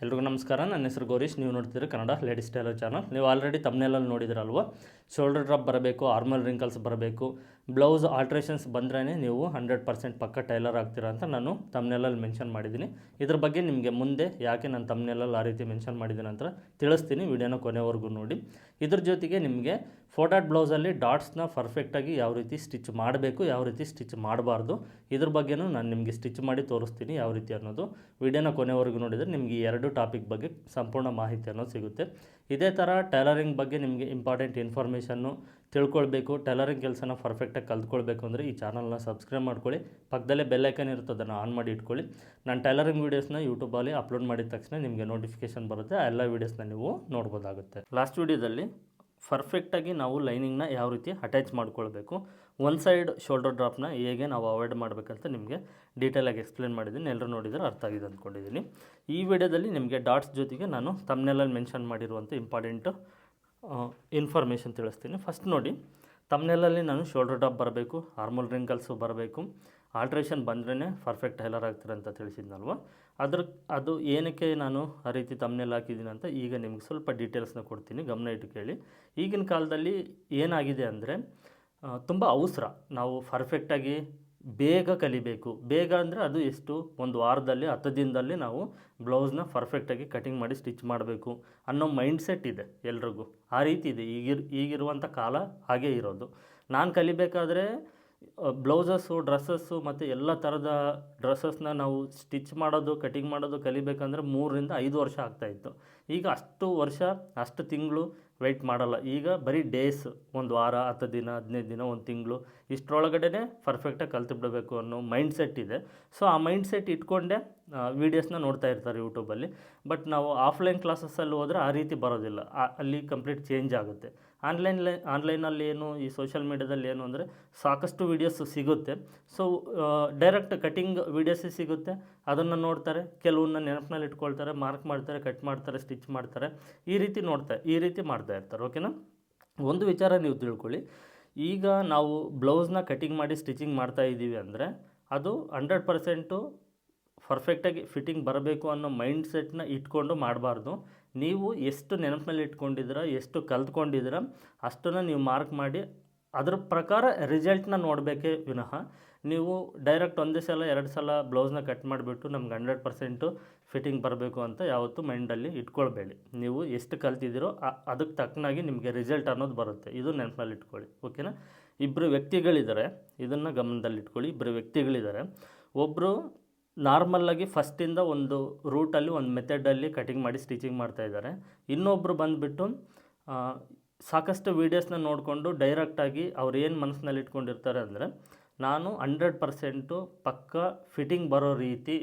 ಎಲ್ರಿಗೂ ನಮಸ್ಕಾರ. ನನ್ನ ಹೆಸರು ಗೌರೀಶ್. ನೀವು ನೋಡ್ತಿದ್ದೀರಿ ಕನ್ನಡ ಲೇಡೀಸ್ ಟೈಲರ್ ಚಾನಲ್. ನೀವು ಆಲ್ರೆಡಿ ತಮ್ನೆಲಲ್ಲಿ ನೋಡಿದಿರಲ್ವ, ಶೋಲ್ಡರ್ ಡ್ರಾಪ್ ಬರಬೇಕು, ಆರ್ಮಲ್ ರಿಂಕಲ್ಸ್ ಬರಬೇಕು, ಬ್ಲೌಸ್ ಆಲ್ಟ್ರೇಷನ್ಸ್ ಬಂದ್ರೇ ನೀವು 100% ಪಕ್ಕ ಟೈಲರ್ ಆಗ್ತೀರಾ ಅಂತ ನಾನು ತಮ್ನೆಲಲ್ಲಿ ಮೆನ್ಷನ್ ಮಾಡಿದ್ದೀನಿ. ಇದ್ರ ಬಗ್ಗೆ ನಿಮಗೆ ಮುಂದೆ ಯಾಕೆ ನಾನು ತಮ್ನೆಲಲ್ಲಿ ಆ ರೀತಿ ಮೆನ್ಷನ್ ಮಾಡಿದ್ದೀನಿ ಅಂತ ತಿಳಿಸ್ತೀನಿ. ವಿಡಿಯೋನ ಕೊನೆವರೆಗೂ ನೋಡಿ. ಇದ್ರ ಜೊತೆಗೆ ನಿಮಗೆ ಫೋಟಾಟ್ ಬ್ಲೌಸಲ್ಲಿ ಡಾಟ್ಸ್ನ ಪರ್ಫೆಕ್ಟಾಗಿ ಯಾವ ರೀತಿ ಸ್ಟಿಚ್ ಮಾಡಬೇಕು, ಯಾವ ರೀತಿ ಸ್ಟಿಚ್ ಮಾಡಬಾರ್ದು, ಇದ್ರ ಬಗ್ಗೆನೂ ನಾನು ನಿಮಗೆ ಸ್ಟಿಚ್ ಮಾಡಿ ತೋರಿಸ್ತೀನಿ ಯಾವ ರೀತಿ ಅನ್ನೋದು. ವಿಡಿಯೋನ ಕೊನೆವರೆಗೂ ನೋಡಿದರೆ ನಿಮಗೆ ಈ ಎರಡು ಟಾಪಿಕ್ ಬಗ್ಗೆ ಸಂಪೂರ್ಣ ಮಾಹಿತಿ ಅನ್ನೋದು ಸಿಗುತ್ತೆ. ಇದೇ ಥರ ಟೈಲರಿಂಗ್ ಬಗ್ಗೆ ನಿಮಗೆ ಇಂಪಾರ್ಟೆಂಟ್ ಇನ್ಫಾರ್ಮೇಷನ್ನು ತಿಳ್ಕೊಳ್ಬೇಕು, ಟೈಲರಿಂಗ್ ಕೆಲಸನ ಪರ್ಫೆಕ್ಟಾಗಿ ಕಲ್ತ್ಕೊಳ್ಬೇಕು ಅಂದರೆ ಈ ಚಾನಲ್ನ ಸಬ್ಸ್ಕ್ರೈಬ್ ಮಾಡ್ಕೊಳ್ಳಿ. ಪಕ್ಕದಲ್ಲೇ ಬೆಲ್ಲೈಕನ್ ಇರುತ್ತೆ, ಅದನ್ನು ಆನ್ ಮಾಡಿ ಇಟ್ಕೊಳ್ಳಿ. ನಾನು ಟೈಲರಿಂಗ್ ವೀಡಿಯೋಸ್ನ ಯೂಟ್ಯೂಬಲ್ಲಿ ಅಪ್ಲೋಡ್ ಮಾಡಿದ ತಕ್ಷಣ ನಿಮಗೆ ನೋಟಿಫಿಕೇಷನ್ ಬರುತ್ತೆ. ಆ ಎಲ್ಲ ವೀಡಿಯೋಸ್ನ ನೀವು ನೋಡ್ಬೋದಾಗುತ್ತೆ. ಲಾಸ್ಟ್ ವೀಡಿಯೋದಲ್ಲಿ ಪರ್ಫೆಕ್ಟಾಗಿ ನಾವು ಲೈನಿಂಗ್ನ ಯಾವ ರೀತಿ ಅಟ್ಯಾಚ್ ಮಾಡ್ಕೊಳ್ಬೇಕು, ಒನ್ ಸೈಡ್ ಶೋಲ್ಡರ್ ಡ್ರಾಪ್ನ ಹೇಗೆ ನಾವು ಅವಾಯ್ಡ್ ಮಾಡಬೇಕಂತ ನಿಮಗೆ ಡೀಟೇಲಾಗಿ ಎಕ್ಸ್ಪ್ಲೇನ್ ಮಾಡಿದ್ದೀನಿ. ಎಲ್ಲರೂ ನೋಡಿದರೆ ಅರ್ಥ ಆಗಿದೆ ಅಂದ್ಕೊಂಡಿದ್ದೀನಿ. ಈ ವಿಡಿಯೋದಲ್ಲಿ ನಿಮಗೆ ಡಾಟ್ಸ್ ಜೊತೆಗೆ ನಾನು ತಮ್ನೆಲಲ್ಲಿ ಮೆನ್ಷನ್ ಮಾಡಿರುವಂಥ ಇಂಪಾರ್ಟೆಂಟ್ ಇನ್ಫಾರ್ಮೇಷನ್ ತಿಳಿಸ್ತೀನಿ. ಫಸ್ಟ್ ನೋಡಿ, ತಮ್ನೆಲಲ್ಲಿ ನಾನು ಶೋಲ್ಡರ್ ಡ್ರಾಪ್ ಬರಬೇಕು, ಆರ್ಮಲ್ ರಿಂಕಲ್ಸು ಬರಬೇಕು, ಆಲ್ಟ್ರೇಷನ್ ಬಂದ್ರೇ ಪರ್ಫೆಕ್ಟ್ ಟೈಲರ್ ಆಗ್ತಾರೆ ಅಂತ ತಿಳಿಸಿದ್ನಲ್ವ. ಅದು ಏನಕ್ಕೆ ನಾನು ಆ ರೀತಿ ತಮ್ನೆಲ್ ಹಾಕಿದ್ದೀನಿ ಅಂತ ಈಗ ನಿಮಗೆ ಸ್ವಲ್ಪ ಡೀಟೇಲ್ಸ್ನ ಕೊಡ್ತೀನಿ, ಗಮನ ಇಟ್ಟು ಕೇಳಿ. ಈಗಿನ ಕಾಲದಲ್ಲಿ ಏನಾಗಿದೆ ಅಂದರೆ ತುಂಬ ಅವಸರ, ನಾವು ಪರ್ಫೆಕ್ಟಾಗಿ ಬೇಗ ಕಲಿಬೇಕು. ಬೇಗ ಅಂದರೆ ಅದು ಎಷ್ಟು, ಒಂದು ವಾರದಲ್ಲಿ 10 ದಿನದಲ್ಲಿ ನಾವು ಬ್ಲೌಸ್ನ ಪರ್ಫೆಕ್ಟಾಗಿ ಕಟಿಂಗ್ ಮಾಡಿ ಸ್ಟಿಚ್ ಮಾಡಬೇಕು ಅನ್ನೋ ಮೈಂಡ್ಸೆಟ್ ಇದೆ ಎಲ್ರಿಗೂ. ಆ ರೀತಿ ಇದೆ ಈಗಿರುವಂಥ ಕಾಲ, ಹಾಗೇ ಇರೋದು. ನಾನು ಕಲಿಬೇಕಾದ್ರೆ ಬ್ಲೌಸಸ್ಸು, ಡ್ರೆಸ್ಸಸ್ಸು ಮತ್ತು ಎಲ್ಲ ಥರದ ಡ್ರೆಸ್ಸಸ್ನ ನಾವು ಸ್ಟಿಚ್ ಮಾಡೋದು, ಕಟಿಂಗ್ ಮಾಡೋದು ಕಲಿಬೇಕಂದ್ರೆ 3 ರಿಂದ 5 ವರ್ಷ ಆಗ್ತಾಯಿತ್ತು. ಈಗ ಅಷ್ಟು ವರ್ಷ, ಅಷ್ಟು ತಿಂಗಳು ವೆಯ್ಟ್ ಮಾಡಲ್ಲ. ಈಗ ಬರೀ ಡೇಸ್, ಒಂದು ವಾರ, 10 ದಿನ, 15 ದಿನ, ಒಂದು ತಿಂಗಳು, ಇಷ್ಟರೊಳಗಡೆ ಪರ್ಫೆಕ್ಟಾಗಿ ಕಲ್ತ್ಬಿಡಬೇಕು ಅನ್ನೋ ಮೈಂಡ್ಸೆಟ್ ಇದೆ. ಸೊ ಆ ಮೈಂಡ್ಸೆಟ್ ಇಟ್ಕೊಂಡೆ ವೀಡಿಯೋಸ್ನ ನೋಡ್ತಾ ಇರ್ತಾರೆ ಯೂಟ್ಯೂಬಲ್ಲಿ. ಬಟ್ ನಾವು ಆಫ್ಲೈನ್ ಕ್ಲಾಸಸ್ಸಲ್ಲಿ ಹೋದರೆ ಆ ರೀತಿ ಬರೋದಿಲ್ಲ, ಅಲ್ಲಿ ಕಂಪ್ಲೀಟ್ ಚೇಂಜ್ ಆಗುತ್ತೆ. ಆನ್ಲೈನಲ್ಲಿ ಏನು, ಈ ಸೋಷಿಯಲ್ ಮೀಡ್ಯಾದಲ್ಲಿ ಏನು ಅಂದರೆ ಸಾಕಷ್ಟು ವೀಡಿಯೋಸ್ ಸಿಗುತ್ತೆ. ಸೊ ಡೈರೆಕ್ಟ್ ಕಟಿಂಗ್ ವೀಡಿಯೋಸೇ ಸಿಗುತ್ತೆ, ಅದನ್ನು ನೋಡ್ತಾರೆ, ಕೆಲವನ್ನ ನೆನಪಿನಲ್ಲಿ ಇಟ್ಕೊಳ್ತಾರೆ, ಮಾರ್ಕ್ ಮಾಡ್ತಾರೆ, ಕಟ್ ಮಾಡ್ತಾರೆ, ಸ್ಟಿಚ್ ಮಾಡ್ತಾರೆ, ಈ ರೀತಿ ಮಾಡ್ತಾ ಇರ್ತಾರೆ. ಓಕೆನಾ? ಒಂದು ವಿಚಾರ ನೀವು ತಿಳ್ಕೊಳ್ಳಿ, ಈಗ ನಾವು ಬ್ಲೌಸ್ನ ಕಟಿಂಗ್ ಮಾಡಿ ಸ್ಟಿಚಿಂಗ್ ಮಾಡ್ತಾ ಇದ್ದೀವಿ ಅಂದರೆ ಅದು 100% ಪರ್ಫೆಕ್ಟಾಗಿ ಫಿಟ್ಟಿಂಗ್ ಬರಬೇಕು ಅನ್ನೋ ಮೈಂಡ್ಸೆಟ್ನ ಇಟ್ಕೊಂಡು ಮಾಡಬಾರ್ದು. ನೀವು ಎಷ್ಟು ನೆನಪಿನಲ್ಲಿ ಇಟ್ಕೊಂಡಿದ್ದೀರ, ಎಷ್ಟು ಕಲ್ತ್ಕೊಂಡಿದ್ದೀರ ಅಷ್ಟನ್ನು ನೀವು ಮಾರ್ಕ್ ಮಾಡಿ ಅದ್ರ ಪ್ರಕಾರ ರಿಸಲ್ಟ್ನ ನೋಡಬೇಕೇ ವಿನಃ ನೀವು ಡೈರೆಕ್ಟ್ ಒಂದೇ ಸಲ 2 ಸಲ ಬ್ಲೌಸ್ನ ಕಟ್ ಮಾಡಿಬಿಟ್ಟು ನಮ್ಗೆ 100% ಫಿಟ್ಟಿಂಗ್ ಬರಬೇಕು ಅಂತ ಯಾವತ್ತೂ ಮೈಂಡಲ್ಲಿ ಇಟ್ಕೊಳ್ಬೇಡಿ. ನೀವು ಎಷ್ಟು ಕಲ್ತಿದ್ದೀರೋ ಅದಕ್ಕೆ ತಕ್ಕನಾಗಿ ನಿಮಗೆ ರಿಸಲ್ಟ್ ಅನ್ನೋದು ಬರುತ್ತೆ, ಇದು ನೆನಪಲ್ಲಿ ಇಟ್ಕೊಳ್ಳಿ. ಓಕೆನಾ? ಇಬ್ಬರು ವ್ಯಕ್ತಿಗಳಿದ್ದಾರೆ, ಇದನ್ನು ಗಮನದಲ್ಲಿಟ್ಕೊಳ್ಳಿ. ಇಬ್ಬರು ವ್ಯಕ್ತಿಗಳಿದ್ದಾರೆ. ಒಬ್ಬರು ನಾರ್ಮಲ್ಲಾಗಿ ಫಸ್ಟಿಂದ ಒಂದು ರೂಟಲ್ಲಿ, ಒಂದು ಮೆಥಡಲ್ಲಿ ಕಟಿಂಗ್ ಮಾಡಿ ಸ್ಟಿಚಿಂಗ್ ಮಾಡ್ತಾಯಿದ್ದಾರೆ. ಇನ್ನೊಬ್ಬರು ಬಂದುಬಿಟ್ಟು ಸಾಕಷ್ಟು ವೀಡಿಯೋಸ್ನ ನೋಡಿಕೊಂಡು ಡೈರೆಕ್ಟಾಗಿ ಅವ್ರು ಏನು ಮನಸ್ಸಿನಲ್ಲಿ ಇಟ್ಕೊಂಡಿರ್ತಾರೆ ಅಂದರೆ ನಾನು 100% ಪಕ್ಕ ಫಿಟ್ಟಿಂಗ್ ಬರೋ ರೀತಿ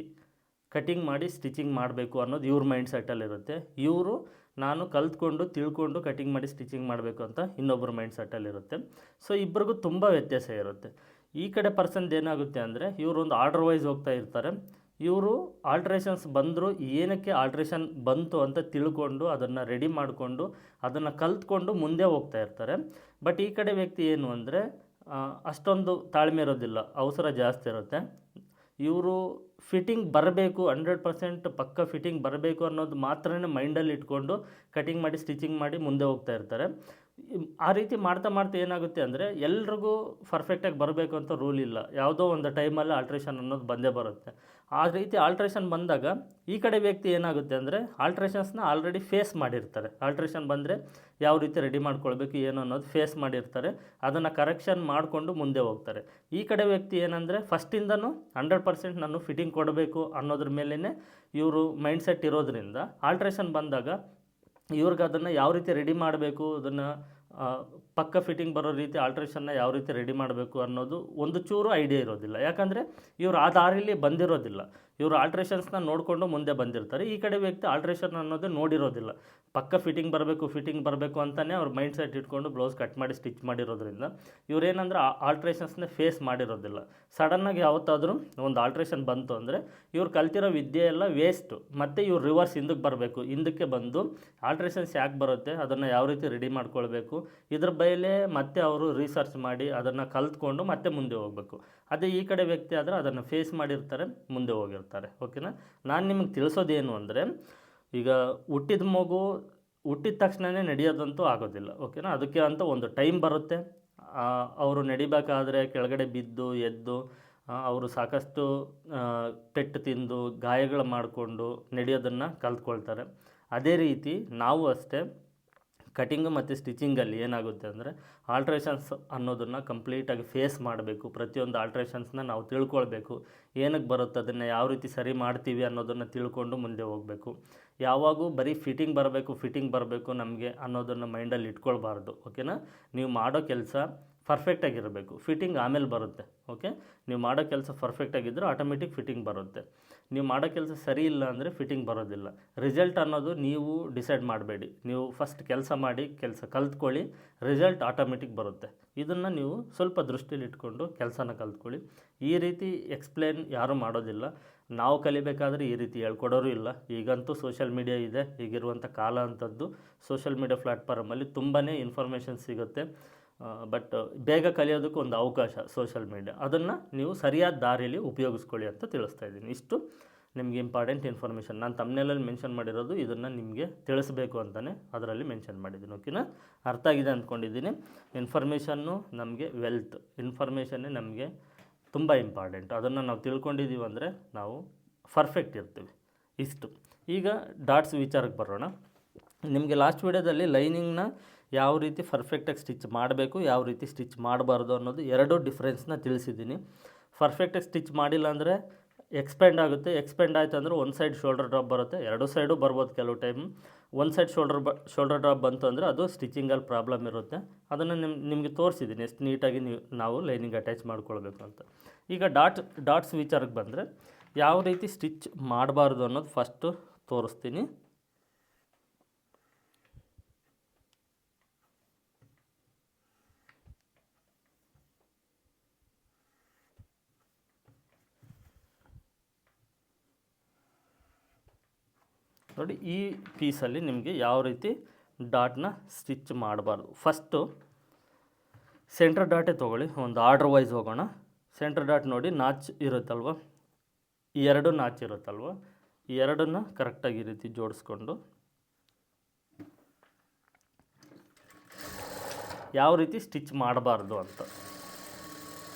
ಕಟಿಂಗ್ ಮಾಡಿ ಸ್ಟಿಚಿಂಗ್ ಮಾಡಬೇಕು ಅನ್ನೋದು ಇವ್ರ ಮೈಂಡ್ ಸೆಟ್ಟಲ್ಲಿರುತ್ತೆ. ಇವರು ನಾನು ಕಲ್ತ್ಕೊಂಡು ತಿಳ್ಕೊಂಡು ಕಟಿಂಗ್ ಮಾಡಿ ಸ್ಟಿಚಿಂಗ್ ಮಾಡಬೇಕು ಅಂತ ಇನ್ನೊಬ್ಬರು ಮೈಂಡ್ ಸೆಟ್ಟಲ್ಲಿರುತ್ತೆ. ಸೊ ಇಬ್ಬರಿಗೂ ತುಂಬ ವ್ಯತ್ಯಾಸ ಇರುತ್ತೆ. ಈ ಕಡೆ ಪರ್ಸನ್ದು ಏನಾಗುತ್ತೆ ಅಂದರೆ ಇವರೊಂದು ಆರ್ಡರ್ ವೈಸ್ ಹೋಗ್ತಾ ಇರ್ತಾರೆ. ಇವರು ಆಲ್ಟ್ರೇಷನ್ಸ್ ಬಂದರೂ ಏನಕ್ಕೆ ಆಲ್ಟ್ರೇಷನ್ ಬಂತು ಅಂತ ತಿಳ್ಕೊಂಡು ಅದನ್ನು ರೆಡಿ ಮಾಡಿಕೊಂಡು ಅದನ್ನು ಕಲ್ತ್ಕೊಂಡು ಮುಂದೆ ಹೋಗ್ತಾ ಇರ್ತಾರೆ. ಬಟ್ ಈ ಕಡೆ ವ್ಯಕ್ತಿ ಏನು ಅಂದರೆ ಅಷ್ಟೊಂದು ತಾಳ್ಮೆ ಇರೋದಿಲ್ಲ, ಅವಸರ ಜಾಸ್ತಿ ಇರುತ್ತೆ. ಇವರು ಫಿಟ್ಟಿಂಗ್ ಬರಬೇಕು, 100% ಪಕ್ಕ ಫಿಟ್ಟಿಂಗ್ ಬರಬೇಕು ಅನ್ನೋದು ಮಾತ್ರನೇ ಮೈಂಡಲ್ಲಿ ಇಟ್ಕೊಂಡು ಕಟಿಂಗ್ ಮಾಡಿ ಸ್ಟಿಚಿಂಗ್ ಮಾಡಿ ಮುಂದೆ ಹೋಗ್ತಾ ಇರ್ತಾರೆ. ಆ ರೀತಿ ಮಾಡ್ತಾ ಏನಾಗುತ್ತೆ ಅಂದರೆ ಎಲ್ರಿಗೂ ಪರ್ಫೆಕ್ಟಾಗಿ ಬರಬೇಕು ಅಂತ ರೂಲ್ ಇಲ್ಲ. ಯಾವುದೋ ಒಂದು ಟೈಮಲ್ಲಿ ಆಲ್ಟ್ರೇಷನ್ ಅನ್ನೋದು ಬಂದೇ ಬರುತ್ತೆ. ಆ ರೀತಿ ಆಲ್ಟ್ರೇಷನ್ ಬಂದಾಗ ಈ ಕಡೆ ವ್ಯಕ್ತಿ ಏನಾಗುತ್ತೆ ಅಂದರೆ ಆಲ್ಟ್ರೇಷನ್ಸ್ನ ಆಲ್ರೆಡಿ ಫೇಸ್ ಮಾಡಿರ್ತಾರೆ. ಆಲ್ಟ್ರೇಷನ್ ಬಂದರೆ ಯಾವ ರೀತಿ ರೆಡಿ ಮಾಡ್ಕೊಳ್ಬೇಕು ಏನು ಅನ್ನೋದು ಫೇಸ್ ಮಾಡಿರ್ತಾರೆ, ಅದನ್ನು ಕರೆಕ್ಷನ್ ಮಾಡಿಕೊಂಡು ಮುಂದೆ ಹೋಗ್ತಾರೆ. ಈ ಕಡೆ ವ್ಯಕ್ತಿ ಏನಂದರೆ ಫಸ್ಟಿಂದನೂ 100% ನಾನು ಫಿಟ್ಟಿಂಗ್ ಕೊಡಬೇಕು ಅನ್ನೋದ್ರ ಮೇಲೇ ಇವರು ಮೈಂಡ್ಸೆಟ್ ಇರೋದ್ರಿಂದ ಆಲ್ಟ್ರೇಷನ್ ಬಂದಾಗ ಇವ್ರಿಗೆ ಅದನ್ನು ಯಾವ ರೀತಿ ರೆಡಿ ಮಾಡಬೇಕು, ಅದನ್ನು ಪಕ್ಕ ಫಿಟ್ಟಿಂಗ್ ಬರೋ ರೀತಿ ಆಲ್ಟ್ರೇಷನ್ನ ಯಾವ ರೀತಿ ರೆಡಿ ಮಾಡಬೇಕು ಅನ್ನೋದು ಒಂದು ಚೂರು ಐಡಿಯಾ ಇರೋದಿಲ್ಲ. ಯಾಕಂದರೆ ಇವರು ಆ ದಾರಿಲಿ ಬಂದಿರೋದಿಲ್ಲ, ಇವರು ಆಲ್ಟ್ರೇಷನ್ಸ್ನ ನೋಡಿಕೊಂಡು ಮುಂದೆ ಬಂದಿರ್ತಾರೆ. ಈ ಕಡೆ ವ್ಯಕ್ತಿ ಆಲ್ಟ್ರೇಷನ್ ಅನ್ನೋದೇ ನೋಡಿರೋದಿಲ್ಲ, ಪಕ್ಕ ಫಿಟ್ಟಿಂಗ್ ಬರಬೇಕು ಅಂತಲೇ ಅವ್ರ ಮೈಂಡ್ ಸೆಟ್ ಇಟ್ಕೊಂಡು ಬ್ಲೌಸ್ ಕಟ್ ಮಾಡಿ ಸ್ಟಿಚ್ ಮಾಡಿರೋದ್ರಿಂದ ಇವರೇನಂದ್ರೆ ಆಲ್ಟ್ರೇಷನ್ಸ್ನ ಫೇಸ್ ಮಾಡಿರೋದಿಲ್ಲ. ಸಡನ್ನಾಗಿ ಯಾವತ್ತಾದರೂ ಒಂದು ಆಲ್ಟ್ರೇಷನ್ ಬಂತು ಅಂದರೆ ಇವ್ರು ಕಲ್ತಿರೋ ವಿದ್ಯೆ ಎಲ್ಲ ವೇಸ್ಟು. ಮತ್ತು ಇವ್ರು ರಿವರ್ಸ್ ಹಿಂದಕ್ಕೆ ಬಂದು ಆಲ್ಟ್ರೇಷನ್ಸ್ ಯಾಕೆ ಬರುತ್ತೆ, ಅದನ್ನು ಯಾವ ರೀತಿ ರೆಡಿ ಮಾಡ್ಕೊಳ್ಬೇಕು, ಇದ್ರ ಬಯಲೇ ಮತ್ತೆ ಅವರು ರಿಸರ್ಚ್ ಮಾಡಿ ಅದನ್ನು ಕಲ್ತ್ಕೊಂಡು ಮತ್ತೆ ಮುಂದೆ ಹೋಗಬೇಕು. ಅದೇ ಈ ಕಡೆ ವ್ಯಕ್ತಿ ಆದರೆ ಅದನ್ನು ಫೇಸ್ ಮಾಡಿರ್ತಾರೆ, ಮುಂದೆ ಹೋಗಿರ್ತಾರೆ. ಓಕೆನಾ? ನಾನು ನಿಮಗೆ ತಿಳಿಸೋದೇನು ಅಂದರೆ ಈಗ ಹುಟ್ಟಿದ ಮಗು ಹುಟ್ಟಿದ ತಕ್ಷಣವೇ ನಡೆಯೋದಂತೂ ಆಗೋದಿಲ್ಲ, ಓಕೆನಾ. ಅದಕ್ಕೆ ಅಂತ ಒಂದು ಟೈಮ್ ಬರುತ್ತೆ. ಅವರು ನಡಿಬೇಕಾದ್ರೆ ಕೆಳಗಡೆ ಬಿದ್ದು ಎದ್ದು ಅವರು ಸಾಕಷ್ಟು ಪೆಟ್ಟು ತಿಂದು ಗಾಯಗಳು ಮಾಡಿಕೊಂಡು ನಡೆಯೋದನ್ನು ಕಲ್ತ್ಕೊಳ್ತಾರೆ. ಅದೇ ರೀತಿ ನಾವು ಅಷ್ಟೇ ಕಟಿಂಗು ಮತ್ತು ಸ್ಟಿಚಿಂಗಲ್ಲಿ ಏನಾಗುತ್ತೆ ಅಂದರೆ ಆಲ್ಟ್ರೇಷನ್ಸ್ ಅನ್ನೋದನ್ನು ಕಂಪ್ಲೀಟಾಗಿ ಫೇಸ್ ಮಾಡಬೇಕು. ಪ್ರತಿಯೊಂದು ಆಲ್ಟ್ರೇಷನ್ಸ್ನ ನಾವು ತಿಳ್ಕೊಳ್ಬೇಕು. ಏನಕ್ಕೆ ಬರುತ್ತೆ, ಅದನ್ನು ಯಾವ ರೀತಿ ಸರಿ ಮಾಡ್ತೀವಿ ಅನ್ನೋದನ್ನು ತಿಳ್ಕೊಂಡು ಮುಂದೆ ಹೋಗಬೇಕು. ಯಾವಾಗೂ ಬರೀ ಫಿಟ್ಟಿಂಗ್ ಬರಬೇಕು ನಮಗೆ ಅನ್ನೋದನ್ನು ಮೈಂಡಲ್ಲಿ ಇಟ್ಕೊಳ್ಬಾರ್ದು, ಓಕೆನಾ. ನೀವು ಮಾಡೋ ಕೆಲಸ ಪರ್ಫೆಕ್ಟಾಗಿರಬೇಕು, ಫಿಟ್ಟಿಂಗ್ ಆಮೇಲೆ ಬರುತ್ತೆ, ಓಕೆ. ನೀವು ಮಾಡೋ ಕೆಲಸ ಪರ್ಫೆಕ್ಟಾಗಿದ್ದರೆ ಆಟೋಮೆಟಿಕ್ ಫಿಟ್ಟಿಂಗ್ ಬರುತ್ತೆ. ನೀವು ಮಾಡೋ ಕೆಲಸ ಸರಿ ಇಲ್ಲ ಅಂದರೆ ಫಿಟ್ಟಿಂಗ್ ಬರೋದಿಲ್ಲ. ರಿಸಲ್ಟ್ ಅನ್ನೋದು ನೀವು ಡಿಸೈಡ್ ಮಾಡಬೇಡಿ. ನೀವು ಫಸ್ಟ್ ಕೆಲಸ ಮಾಡಿ, ಕೆಲಸ ಕಲ್ತ್ಕೊಳ್ಳಿ, ರಿಸಲ್ಟ್ ಆಟೋಮೆಟಿಕ್ ಬರುತ್ತೆ. ಇದನ್ನು ನೀವು ಸ್ವಲ್ಪ ದೃಷ್ಟಿಲಿ ಇಟ್ಕೊಂಡು ಕೆಲಸನ ಕಲ್ತ್ಕೊಳ್ಳಿ. ಈ ರೀತಿ ಎಕ್ಸ್ಪ್ಲೇನ್ ಯಾರೂ ಮಾಡೋದಿಲ್ಲ. ನಾವು ಕಲಿಬೇಕಾದ್ರೆ ಈ ರೀತಿ ಹೇಳ್ಕೊಡೋರು ಇಲ್ಲ. ಈಗಂತೂ ಸೋಷಿಯಲ್ ಮೀಡಿಯಾ ಇದೆ, ಈಗಿರುವಂಥ ಕಾಲ ಅಂಥದ್ದು. ಸೋಷಿಯಲ್ ಮೀಡಿಯಾ ಪ್ಲ್ಯಾಟ್ಫಾರ್ಮಲ್ಲಿ ತುಂಬಾ ಇನ್ಫಾರ್ಮೇಷನ್ ಸಿಗುತ್ತೆ. ಬಟ್ ಬೇಗ ಕಲಿಯೋದಕ್ಕೆ ಒಂದು ಅವಕಾಶ ಸೋಷಿಯಲ್ ಮೀಡಿಯಾ, ಅದನ್ನು ನೀವು ಸರಿಯಾದ ದಾರಿಯಲ್ಲಿ ಉಪಯೋಗಿಸ್ಕೊಳ್ಳಿ ಅಂತ ತಿಳಿಸ್ತಾ ಇದ್ದೀನಿ. ಇಷ್ಟು ನಿಮಗೆ ಇಂಪಾರ್ಟೆಂಟ್ ಇನ್ಫಾರ್ಮೇಷನ್. ನಾನು ತಮ್ನೇಲಲ್ಲಿ ಮೆನ್ಷನ್ ಮಾಡಿರೋದು ಇದನ್ನು ನಿಮಗೆ ತಿಳಿಸ್ಬೇಕು ಅಂತಲೇ ಅದರಲ್ಲಿ ಮೆನ್ಷನ್ ಮಾಡಿದ್ದೀನಿ, ಓಕೆನಾ. ಅರ್ಥ ಆಗಿದೆ ಅಂದ್ಕೊಂಡಿದ್ದೀನಿ. ಇನ್ಫಾರ್ಮೇಷನ್ನು ನಮಗೆ ವೆಲ್ತ್, ಇನ್ಫಾರ್ಮೇಷನ್ನೇ ನಮಗೆ ತುಂಬ ಇಂಪಾರ್ಟೆಂಟ್. ಅದನ್ನು ನಾವು ತಿಳ್ಕೊಂಡಿದ್ದೀವಿ ಅಂದರೆ ನಾವು ಪರ್ಫೆಕ್ಟ್ ಇರ್ತೀವಿ. ಇಷ್ಟು. ಈಗ ಡಾಟ್ಸ್ ವಿಚಾರಕ್ಕೆ ಬರೋಣ. ನಿಮಗೆ ಲಾಸ್ಟ್ ವೀಡಿಯೋದಲ್ಲಿ ಲೈನಿಂಗ್ನ ಯಾವ ರೀತಿ ಪರ್ಫೆಕ್ಟಾಗಿ ಸ್ಟಿಚ್ ಮಾಡಬೇಕು, ಯಾವ ರೀತಿ ಸ್ಟಿಚ್ ಮಾಡಬಾರ್ದು ಅನ್ನೋದು ಎರಡೂ ಡಿಫ್ರೆನ್ಸ್ನ ತಿಳಿಸಿದ್ದೀನಿ. ಪರ್ಫೆಕ್ಟಾಗಿ ಸ್ಟಿಚ್ ಮಾಡಿಲ್ಲ ಅಂದರೆ ಎಕ್ಸ್ಪೆಂಡ್ ಆಗುತ್ತೆ. ಎಕ್ಸ್ಪೆಂಡ್ ಆಯಿತು ಅಂದರೆ ಒಂದು ಸೈಡ್ ಶೋಲ್ಡರ್ ಡ್ರಾಪ್ ಬರುತ್ತೆ, ಎರಡು ಸೈಡು ಬರ್ಬೋದು ಕೆಲವು ಟೈಮ್. ಒಂದು ಸೈಡ್ ಶೋಲ್ಡರ್ ಡ್ರಾಪ್ ಬಂತು ಅಂದರೆ ಅದು ಸ್ಟಿಚಿಂಗಲ್ಲಿ ಪ್ರಾಬ್ಲಮ್ ಇರುತ್ತೆ. ಅದನ್ನು ನಿಮಗೆ ತೋರಿಸಿದ್ದೀನಿ ಎಷ್ಟು ನೀಟಾಗಿ ನಾವು ಲೈನಿಂಗ್ ಅಟ್ಯಾಚ್ ಮಾಡ್ಕೊಳ್ಬೇಕು ಅಂತ. ಈಗ ಡಾಟ್ಸ್ ವಿಚಾರಕ್ಕೆ ಬಂದರೆ ಯಾವ ರೀತಿ ಸ್ಟಿಚ್ ಮಾಡಬಾರ್ದು ಅನ್ನೋದು ಫಸ್ಟು ತೋರಿಸ್ತೀನಿ. ನೋಡಿ, ಈ ಪೀಸಲ್ಲಿ ನಿಮಗೆ ಯಾವ ರೀತಿ ಡಾಟ್ನ ಸ್ಟಿಚ್ ಮಾಡಬಾರ್ದು. ಫಸ್ಟು ಸೆಂಟ್ರ್ ಡಾಟೇ ತೊಗೊಳ್ಳಿ, ಒಂದು ಆರ್ಡ್ರ್ ವೈಸ್ ಹೋಗೋಣ. ಸೆಂಟ್ರ್ ಡಾಟ್ ನೋಡಿ ನಾಚ್ ಇರುತ್ತಲ್ವ, ಈ ಎರಡು ನಾಚ್ ಇರುತ್ತಲ್ವ, ಈ ಎರಡನ್ನು ಕರೆಕ್ಟಾಗಿ ಈ ರೀತಿ ಜೋಡಿಸ್ಕೊಂಡು ಯಾವ ರೀತಿ ಸ್ಟಿಚ್ ಮಾಡಬಾರ್ದು ಅಂತ,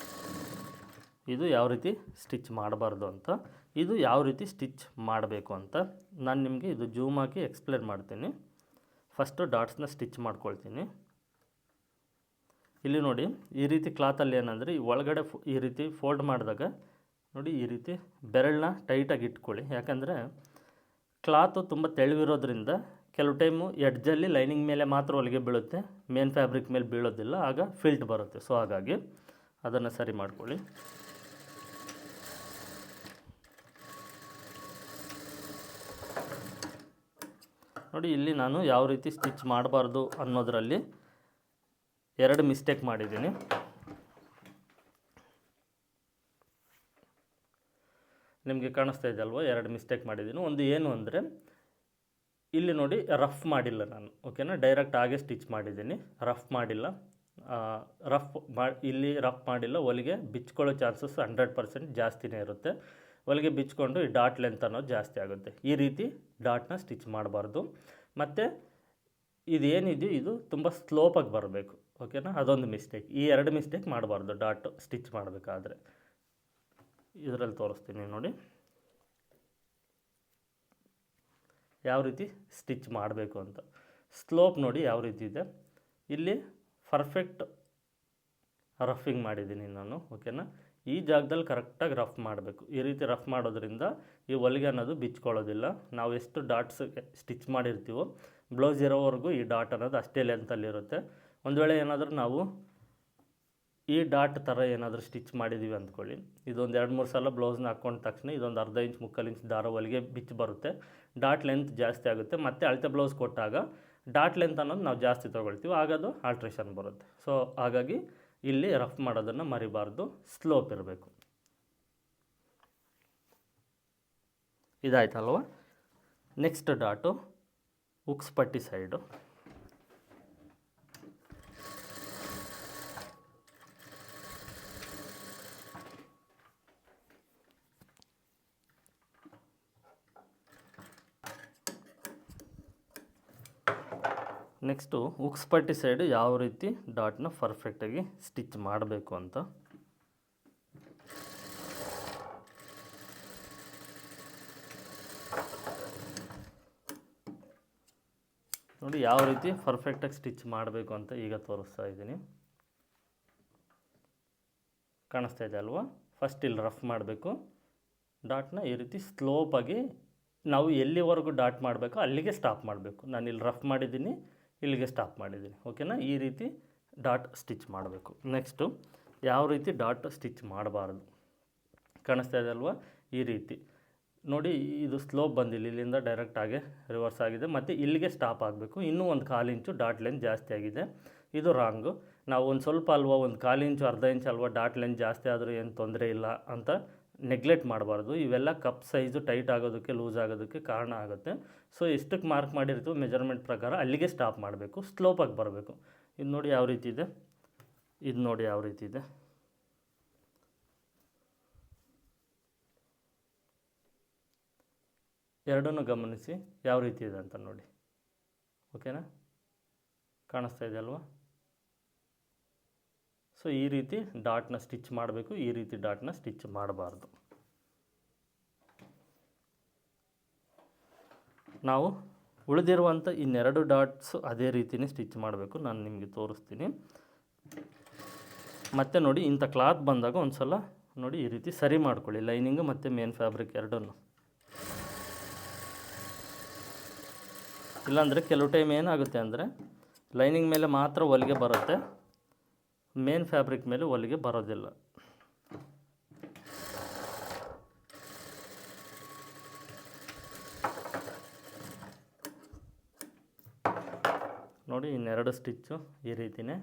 ಇದು ಯಾವ ರೀತಿ ಸ್ಟಿಚ್ ಮಾಡಬಾರ್ದು ಅಂತ, ಇದು ಯಾವ ರೀತಿ ಸ್ಟಿಚ್ ಮಾಡಬೇಕು ಅಂತ ನಾನು ನಿಮಗೆ ಇದು ಜೂಮ್ ಹಾಕಿ ಎಕ್ಸ್ಪ್ಲೇನ್ ಮಾಡ್ತೀನಿ. ಫಸ್ಟು ಡಾಟ್ಸ್ನ ಸ್ಟಿಚ್ ಮಾಡ್ಕೊಳ್ತೀನಿ. ಇಲ್ಲಿ ನೋಡಿ, ಈ ರೀತಿ ಕ್ಲಾತಲ್ಲಿ ಏನಂದರೆ ಈ ಒಳಗಡೆ ಈ ರೀತಿ ಫೋಲ್ಡ್ ಮಾಡಿದಾಗ ನೋಡಿ ಈ ರೀತಿ ಬೆರಳನ್ನ ಟೈಟಾಗಿ ಇಟ್ಕೊಳ್ಳಿ. ಯಾಕಂದರೆ ಕ್ಲಾತು ತುಂಬ ತೆಳುವಿರೋದ್ರಿಂದ ಕೆಲವು ಟೈಮು ಎಡ್ಜಲ್ಲಿ ಲೈನಿಂಗ್ ಮೇಲೆ ಮಾತ್ರ ಹೊಲಿಗೆ ಬೀಳುತ್ತೆ, ಮೇನ್ ಫ್ಯಾಬ್ರಿಕ್ ಮೇಲೆ ಬೀಳೋದಿಲ್ಲ, ಆಗ ಫಿಲ್ಟ್ ಬರುತ್ತೆ. ಸೊ ಹಾಗಾಗಿ ಅದನ್ನು ಸರಿ ಮಾಡ್ಕೊಳ್ಳಿ. ನೋಡಿ, ಇಲ್ಲಿ ನಾನು ಯಾವ ರೀತಿ ಸ್ಟಿಚ್ ಮಾಡಬಾರ್ದು ಅನ್ನೋದರಲ್ಲಿ ಎರಡು ಮಿಸ್ಟೇಕ್ ಮಾಡಿದ್ದೀನಿ. ನಿಮಗೆ ಕಾಣಿಸ್ತಾ ಇದೆ ಅಲ್ವ, ಎರಡು ಮಿಸ್ಟೇಕ್ ಮಾಡಿದ್ದೀನಿ. ಒಂದು ಏನು ಅಂದರೆ ಇಲ್ಲಿ ನೋಡಿ ರಫ್ ಮಾಡಿಲ್ಲ ನಾನು, ಓಕೆನಾ. ಡೈರೆಕ್ಟ್ ಹಾಗೆ ಸ್ಟಿಚ್ ಮಾಡಿದ್ದೀನಿ, ರಫ್ ಮಾಡಿಲ್ಲ. ಇಲ್ಲಿ ರಫ್ ಮಾಡಿಲ್ಲ, ಹೊಲಿಗೆ ಬಿಚ್ಕೊಳ್ಳೋ ಚಾನ್ಸಸ್ 100% ಜಾಸ್ತಿನೇ ಇರುತ್ತೆ. ಹೊಲಿಗೆ ಬಿಚ್ಕೊಂಡು ಈ ಡಾಟ್ ಲೆಂತ್ ಅನ್ನೋದು ಜಾಸ್ತಿ ಆಗುತ್ತೆ. ಈ ರೀತಿ ಡಾಟ್ನ ಸ್ಟಿಚ್ ಮಾಡಬಾರ್ದು. ಮತ್ತು ಇದೇನಿದೆಯೋ ಇದು ತುಂಬ ಸ್ಲೋಪಾಗಿ ಬರಬೇಕು, ಓಕೆನಾ. ಅದೊಂದು ಮಿಸ್ಟೇಕ್. ಈ ಎರಡು ಮಿಸ್ಟೇಕ್ ಮಾಡಬಾರ್ದು ಡಾಟ್ ಸ್ಟಿಚ್ ಮಾಡಬೇಕಾದ್ರೆ. ಇದರಲ್ಲಿ ತೋರಿಸ್ತೀನಿ ನೋಡಿ ಯಾವ ರೀತಿ ಸ್ಟಿಚ್ ಮಾಡಬೇಕು ಅಂತ. ಸ್ಲೋಪ್ ನೋಡಿ ಯಾವ ರೀತಿ ಇದೆ. ಇಲ್ಲಿ ಪರ್ಫೆಕ್ಟ್ ರಫಿಂಗ್ ಮಾಡಿದ್ದೀನಿ ನಾನು, ಓಕೆನಾ. ಈ ಜಾಗದಲ್ಲಿ ಕರೆಕ್ಟಾಗಿ ರಫ್ ಮಾಡಬೇಕು. ಈ ರೀತಿ ರಫ್ ಮಾಡೋದ್ರಿಂದ ಈ ಹೊಲಿಗೆ ಅನ್ನೋದು ಬಿಚ್ಕೊಳ್ಳೋದಿಲ್ಲ. ನಾವು ಎಷ್ಟು ಡಾಟ್ಸ್ ಸ್ಟಿಚ್ ಮಾಡಿರ್ತೀವೋ ಬ್ಲೌಸ್ ಇರೋವರೆಗೂ ಈ ಡಾಟ್ ಅನ್ನೋದು ಅಷ್ಟೇ ಲೆಂತಲ್ಲಿರುತ್ತೆ. ಒಂದು ವೇಳೆ ಏನಾದರೂ ನಾವು ಈ ಡಾಟ್ ಥರ ಏನಾದರೂ ಸ್ಟಿಚ್ ಮಾಡಿದ್ದೀವಿ ಅಂದ್ಕೊಳ್ಳಿ, ಇದೊಂದು 2-3 ಸಲ ಬ್ಲೌಸ್ನ ಹಾಕ್ಕೊಂಡ ತಕ್ಷಣ ಇದೊಂದು ಅರ್ಧ ಇಂಚ್ 3/4 ಇಂಚ್ ದಾರ ಹೊಲಿಗೆ ಬಿಚ್ಚಿ ಬರುತ್ತೆ, ಡಾಟ್ ಲೆಂತ್ ಜಾಸ್ತಿ ಆಗುತ್ತೆ. ಮತ್ತು ಅಳತೆ ಬ್ಲೌಸ್ ಕೊಟ್ಟಾಗ ಡಾಟ್ ಲೆಂತ್ ಅನ್ನೋದು ನಾವು ಜಾಸ್ತಿ ತೊಗೊಳ್ತೀವಿ, ಆಗೋದು ಆಲ್ಟ್ರೇಷನ್ ಬರುತ್ತೆ. ಸೊ ಹಾಗಾಗಿ ಇಲ್ಲಿ ರಫ್ ಮಾಡೋದನ್ನು ಮರಿಬಾರ್ದು, ಸ್ಲೋಪ್ ಇರಬೇಕು. ಇದಾಯ್ತಲ್ವ. ನೆಕ್ಸ್ಟ್ ಡಾಟು ಉಕ್ಸ್ ಪಟ್ಟಿ ಸೈಡು. ನೆಕ್ಸ್ಟು ಉಕ್ಸ್ ಪಟ್ಟಿ ಸೈಡ್ ಯಾವ ರೀತಿ ಡಾಟ್ನ ಪರ್ಫೆಕ್ಟಾಗಿ ಸ್ಟಿಚ್ ಮಾಡಬೇಕು ಅಂತ. ನೋಡಿ ಯಾವ ರೀತಿ ಪರ್ಫೆಕ್ಟಾಗಿ ಸ್ಟಿಚ್ ಮಾಡಬೇಕು ಅಂತ ಈಗ ತೋರಿಸ್ತಾ ಇದ್ದೀನಿ. ಕಾಣಿಸ್ತಾ ಇದೆ ಅಲ್ವಾ? ಫಸ್ಟ್ ಇಲ್ಲಿ ರಫ್ ಮಾಡಬೇಕು. ಡಾಟ್ನ ಈ ರೀತಿ ಸ್ಲೋಪಾಗಿ ನಾವು ಎಲ್ಲಿವರೆಗೂ ಡಾಟ್ ಮಾಡಬೇಕು ಅಲ್ಲಿಗೆ ಸ್ಟಾಪ್ ಮಾಡಬೇಕು. ನಾನು ಇಲ್ಲಿ ರಫ್ ಮಾಡಿದ್ದೀನಿ, ಇಲ್ಲಿಗೆ ಸ್ಟಾಪ್ ಮಾಡಿದ್ದೀನಿ. ಓಕೆನಾ? ಈ ರೀತಿ ಡಾಟ್ ಸ್ಟಿಚ್ ಮಾಡಬೇಕು. ನೆಕ್ಸ್ಟು ಯಾವ ರೀತಿ ಡಾಟ್ ಸ್ಟಿಚ್ ಮಾಡಬಾರ್ದು. ಕಾಣಿಸ್ತಾ ಇದೆ ಅಲ್ವಾ? ಈ ರೀತಿ ನೋಡಿ, ಇದು ಸ್ಲೋಪ್ ಬಂದಿಲ್ಲ, ಇಲ್ಲಿಂದ ಡೈರೆಕ್ಟ್ ಆಗಿ ರಿವರ್ಸ್ ಆಗಿದೆ, ಮತ್ತು ಇಲ್ಲಿಗೆ ಸ್ಟಾಪ್ ಆಗಬೇಕು. ಇನ್ನೂ ಒಂದು 1/4 ಇಂಚು ಡಾಟ್ ಲೆಂತ್ ಜಾಸ್ತಿ ಆಗಿದೆ. ಇದು ರಾಂಗು. ನಾವು ಒಂದು ಸ್ವಲ್ಪ ಅಲ್ವಾ, ಒಂದು 1/4 ಇಂಚು ಅರ್ಧ ಇಂಚು ಅಲ್ವಾ ಡಾಟ್ ಲೆಂತ್ ಜಾಸ್ತಿ ಆದರೂ ಏನು ತೊಂದರೆ ಇಲ್ಲ ಅಂತ ನೆಗ್ಲೆಕ್ಟ್ ಮಾಡಬಾರ್ದು. ಇವೆಲ್ಲ ಕಪ್ ಸೈಜು ಟೈಟ್ ಆಗೋದಕ್ಕೆ, ಲೂಸ್ ಆಗೋದಕ್ಕೆ ಕಾರಣ ಆಗುತ್ತೆ. ಸೊ ಎಷ್ಟಕ್ಕೆ ಮಾರ್ಕ್ ಮಾಡಿರ್ತೀವಿ ಮೆಜರ್ಮೆಂಟ್ ಪ್ರಕಾರ ಅಲ್ಲಿಗೆ ಸ್ಟಾಪ್ ಮಾಡಬೇಕು, ಸ್ಲೋಪಾಗಿ ಬರಬೇಕು. ಇದು ನೋಡಿ ಯಾವ ರೀತಿ ಇದೆ, ಇದು ನೋಡಿ ಯಾವ ರೀತಿ ಇದೆ. ಎರಡನ್ನೂ ಗಮನಿಸಿ ಯಾವ ರೀತಿ ಇದೆ ಅಂತ ನೋಡಿ. ಓಕೆನಾ? ಕಾಣಿಸ್ತಾ ಇದೆ ಅಲ್ವಾ? ಸೊ ಈ ರೀತಿ ಡಾಟ್ನ ಸ್ಟಿಚ್ ಮಾಡಬೇಕು, ಈ ರೀತಿ ಡಾಟ್ನ ಸ್ಟಿಚ್ ಮಾಡಬಾರ್ದು. ನಾವು ಉಳಿದಿರುವಂಥ ಇನ್ನೆರಡು ಡಾಟ್ಸು ಅದೇ ರೀತಿಯೇ ಸ್ಟಿಚ್ ಮಾಡಬೇಕು. ನಾನು ನಿಮಗೆ ತೋರಿಸ್ತೀನಿ. ಮತ್ತು ನೋಡಿ, ಇಂಥ ಕ್ಲಾತ್ ಬಂದಾಗ ಒಂದು ಸಲ ನೋಡಿ ಈ ರೀತಿ ಸರಿ ಮಾಡ್ಕೊಳ್ಳಿ, ಲೈನಿಂಗು ಮತ್ತು ಮೇನ್ ಫ್ಯಾಬ್ರಿಕ್ ಎರಡನ್ನು. ಇಲ್ಲಾಂದರೆ ಕೆಲವು ಟೈಮ್ ಏನಾಗುತ್ತೆ ಅಂದರೆ ಲೈನಿಂಗ್ ಮೇಲೆ ಮಾತ್ರ ಹೊಲಿಗೆ ಬರುತ್ತೆ, ಮೇನ್ ಫ್ಯಾಬ್ರಿಕ್ ಮೇಲೆ ಹೊಲಿಗೆ ಬರೋದಿಲ್ಲ. ನೋಡಿ ಇನ್ನೆರಡು ಸ್ಟಿಚ್ಚು ಈ ರೀತಿಯೇ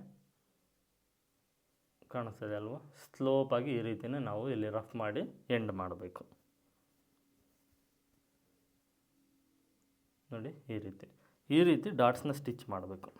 ಕಾಣಿಸ್ತದೆ ಅಲ್ವಾ? ಸ್ಲೋಪಾಗಿ ಈ ರೀತಿಯೇ ನಾವು ಇಲ್ಲಿ ರಫ್ ಮಾಡಿ ಎಂಡ್ ಮಾಡಬೇಕು. ನೋಡಿ ಈ ರೀತಿ ಡಾಟ್ಸ್ನ ಸ್ಟಿಚ್ ಮಾಡಬೇಕು.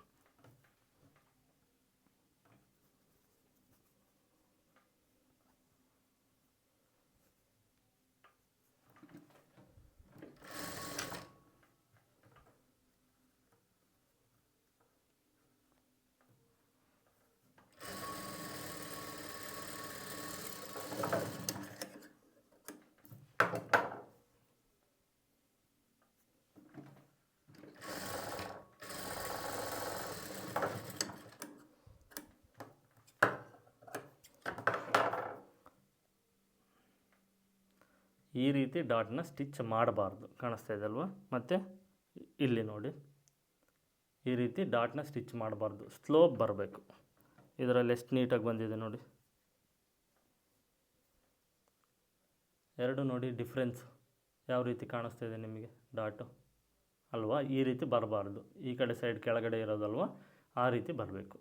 ಈ ರೀತಿ ಡಾಟ್ನ ಸ್ಟಿಚ್ ಮಾಡಬಾರ್ದು. ಕಾಣಿಸ್ತಾ ಇದೆ ಅಲ್ವಾ? ಮತ್ತು ಇಲ್ಲಿ ನೋಡಿ ಈ ರೀತಿ ಡಾಟ್ನ ಸ್ಟಿಚ್ ಮಾಡಬಾರ್ದು, ಸ್ಲೋಪ್ ಬರಬೇಕು. ಇದರಲ್ಲಿ ಎಷ್ಟು ನೀಟಾಗಿ ಬಂದಿದೆ ನೋಡಿ. ಎರಡು ನೋಡಿ ಡಿಫ್ರೆನ್ಸ್ ಯಾವ ರೀತಿ ಕಾಣಿಸ್ತಾ ಇದೆ ನಿಮಗೆ ಡಾಟು ಅಲ್ವಾ? ಈ ರೀತಿ ಬರಬಾರ್ದು. ಈ ಕಡೆ ಸೈಡ್ ಕೆಳಗಡೆ ಇರೋದಲ್ವ, ಆ ರೀತಿ ಬರಬೇಕು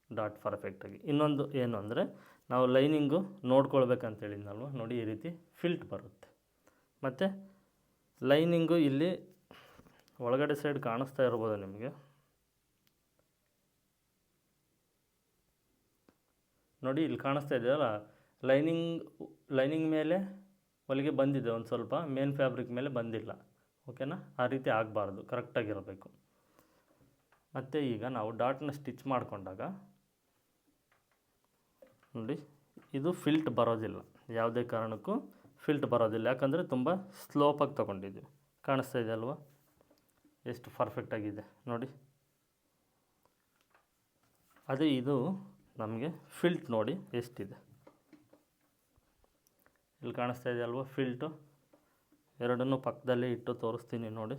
ಡಾಟ್ ಪರ್ಫೆಕ್ಟಾಗಿ. ಇನ್ನೊಂದು ಏನು ಅಂದರೆ ನಾವು ಲೈನಿಂಗು ನೋಡ್ಕೊಳ್ಬೇಕಂತೇಳಿದ್ನಲ್ವ, ನೋಡಿ ಈ ರೀತಿ ಫಿಲ್ಟ್ ಬರುತ್ತೆ. ಮತ್ತು ಲೈನಿಂಗು ಇಲ್ಲಿ ಒಳಗಡೆ ಸೈಡ್ ಕಾಣಿಸ್ತಾ ಇರ್ಬೋದು ನಿಮಗೆ. ನೋಡಿ ಇಲ್ಲಿ ಕಾಣಿಸ್ತಾ ಇದೆಯಲ್ಲ, ಲೈನಿಂಗ್ ಮೇಲೆ ಹೊಲಿಗೆ ಬಂದಿದೆ ಒಂದು ಸ್ವಲ್ಪ, ಮೇನ್ ಫ್ಯಾಬ್ರಿಕ್ ಮೇಲೆ ಬಂದಿಲ್ಲ. ಓಕೆನಾ? ಆ ರೀತಿ ಆಗಬಾರ್ದು, ಕರೆಕ್ಟಾಗಿರಬೇಕು. ಮತ್ತು ಈಗ ನಾವು ಡಾಟ್ನ ಸ್ಟಿಚ್ ಮಾಡಿಕೊಂಡಾಗ ನೋಡಿ ಇದು ಫಿಲ್ಟ್ ಬರೋದಿಲ್ಲ, ಯಾವುದೇ ಕಾರಣಕ್ಕೂ ಫಿಲ್ಟ್ ಬರೋದಿಲ್ಲ. ಯಾಕಂದರೆ ತುಂಬ ಸ್ಲೋಪಾಗಿ ತೊಗೊಂಡಿದ್ದೀವಿ. ಕಾಣಿಸ್ತಾ ಇದೆ ಅಲ್ವಾ ಎಷ್ಟು ಪರ್ಫೆಕ್ಟಾಗಿದೆ ನೋಡಿ. ಅದೇ ಇದು ನಮಗೆ ಫಿಲ್ಟ್ ನೋಡಿ ಎಷ್ಟಿದೆ, ಇಲ್ಲಿ ಕಾಣಿಸ್ತಾ ಇದೆ ಅಲ್ವಾ ಫಿಲ್ಟು. ಎರಡನ್ನೂ ಪಕ್ಕದಲ್ಲೇ ಇಟ್ಟು ತೋರಿಸ್ತೀನಿ ನೋಡಿ.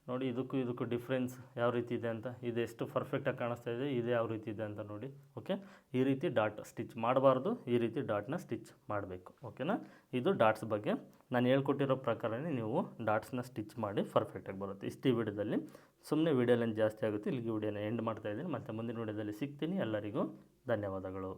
ನೋಡಿ ಇದಕ್ಕೂ ಡಿಫ್ರೆನ್ಸ್ ಯಾವ ರೀತಿ ಇದೆ ಅಂತ. ಇದು ಎಷ್ಟು ಪರ್ಫೆಕ್ಟಾಗಿ ಕಾಣಿಸ್ತಾ ಇದೆ, ಇದು ಯಾವ ರೀತಿ ಇದೆ ಅಂತ ನೋಡಿ. ಓಕೆ, ಈ ರೀತಿ ಡಾಟ್ ಸ್ಟಿಚ್ ಮಾಡಬಾರ್ದು, ಈ ರೀತಿ ಡಾಟ್ನ ಸ್ಟಿಚ್ ಮಾಡಬೇಕು. ಓಕೆನಾ? ಇದು ಡಾಟ್ಸ್ ಬಗ್ಗೆ ನಾನು ಹೇಳ್ಕೊಟ್ಟಿರೋ ಪ್ರಕಾರನೇ ನೀವು ಡಾಟ್ಸ್ನ ಸ್ಟಿಚ್ ಮಾಡಿ ಪರ್ಫೆಕ್ಟಾಗಿ ಬರುತ್ತೆ. ಇಷ್ಟು ಈ ವಿಡಿಯೋದಲ್ಲಿ. ಸುಮ್ಮನೆ ವಿಡಿಯೋ ಲೆಂತ್ ಜಾಸ್ತಿ ಆಗುತ್ತೆ, ಇಲ್ಲಿಗೆ ವಿಡಿಯೋನ ಎಂಡ್ ಮಾಡ್ತಾಯಿದ್ದೀನಿ. ಮತ್ತು ಮುಂದಿನ ವಿಡಿಯೋದಲ್ಲಿ ಸಿಗ್ತೀನಿ. ಎಲ್ಲರಿಗೂ ಧನ್ಯವಾದಗಳು.